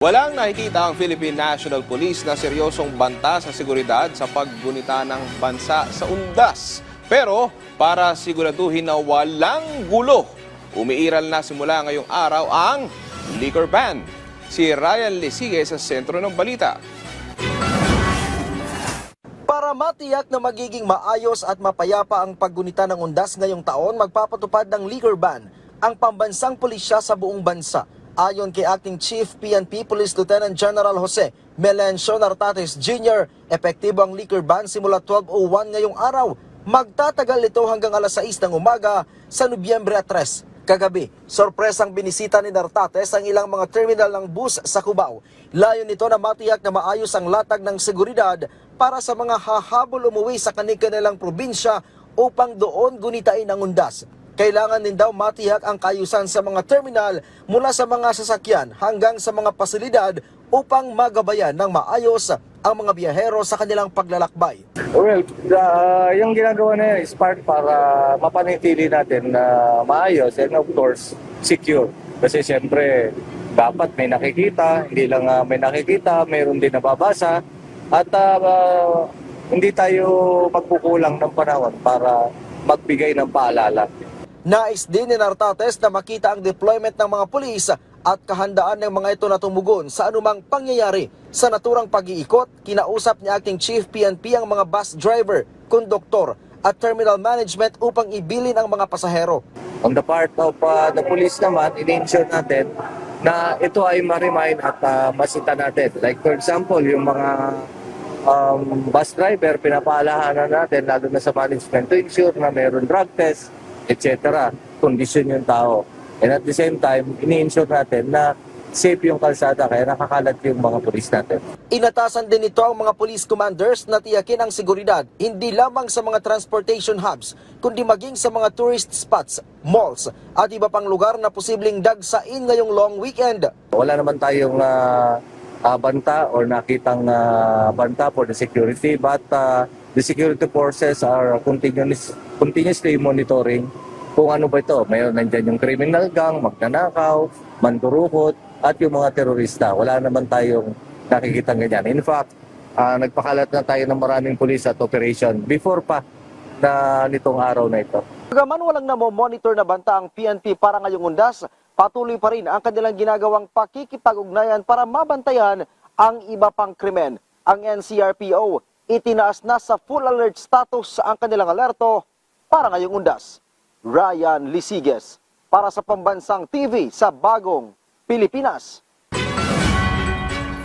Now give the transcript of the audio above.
Walang nakikita ang Philippine National Police na seryosong banta sa seguridad sa paggunita ng bansa sa undas. Pero para siguraduhin na walang gulo, umiiral na simula ngayong araw ang liquor ban. Si Ryan Lisige sa sentro ng balita. Para matiyak na magiging maayos at mapayapa ang paggunita ng undas ngayong taon, magpapatupad ng liquor ban ang pambansang pulisya sa buong bansa. Ayon kay Acting Chief PNP Police Lieutenant General Jose Melencio Nartates Jr., epektibo ang liquor ban simula 12:01 ngayong araw. Magtatagal ito hanggang alas 6 ng umaga sa Nobyembre 3. Kagabi, sorpresang binisita ni Nartates ang ilang mga terminal ng bus sa Cubao. Layon nito na matiyak na maayos ang latag ng seguridad para sa mga hahabol umuwi sa kanilang probinsya upang doon gunitain ang undas. Kailangan din daw matiyak ang kaayusan sa mga terminal mula sa mga sasakyan hanggang sa mga pasilidad upang magabayan ng maayos ang mga biyahero sa kanilang paglalakbay. Well, yung ginagawa na yan is part para mapanatili natin na maayos and of course, secure. Kasi siyempre, dapat may nakikita, hindi lang may nakikita, mayroon din nababasa. At hindi tayo magkukulang ng panahon para magbigay ng paalala. Nais din ni Nartates na makita ang deployment ng mga pulis at kahandaan ng mga ito na tumugon sa anumang pangyayari. Sa naturang pag-iikot, kinausap ni Acting Chief PNP ang mga bus driver, konduktor at terminal management upang ibilin ang mga pasahero. On the part of the police naman, in-ensure natin na ito ay ma-remind at masita natin. Like for example, yung mga bus driver, pinapaalahanan natin, lalo na sa management, to ensure na mayroon drug test, etc. Kondisyon yung tao. And at the same time, ini-ensure natin na safe yung kalsada kaya nakakalat yung mga pulis natin. Inatasan din ito ang mga police commanders na tiyakin ang seguridad, hindi lamang sa mga transportation hubs, kundi maging sa mga tourist spots, malls, at iba pang lugar na posibleng dagsain ngayong long weekend. Wala naman tayong banta or nakitang banta for the security, but the security forces are continuously monitoring kung ano ba ito. Mayroon nandyan yung criminal gang, magnanakaw, mandurukot, at yung mga terorista. Wala naman tayong nakikita ganyan. In fact, nagpakalat na tayo ng maraming police at operation before pa na nitong araw na ito. Bagaman walang namomonitor na banta ang PNP para ngayong undas, patuloy pa rin ang kanilang ginagawang pakikipag-ugnayan para mabantayan ang iba pang krimen. Ang NCRPO, itinaas na sa full alert status ang kanilang alerto para ngayong undas. Ryan Lisigues para sa Pambansang TV sa Bagong Pilipinas.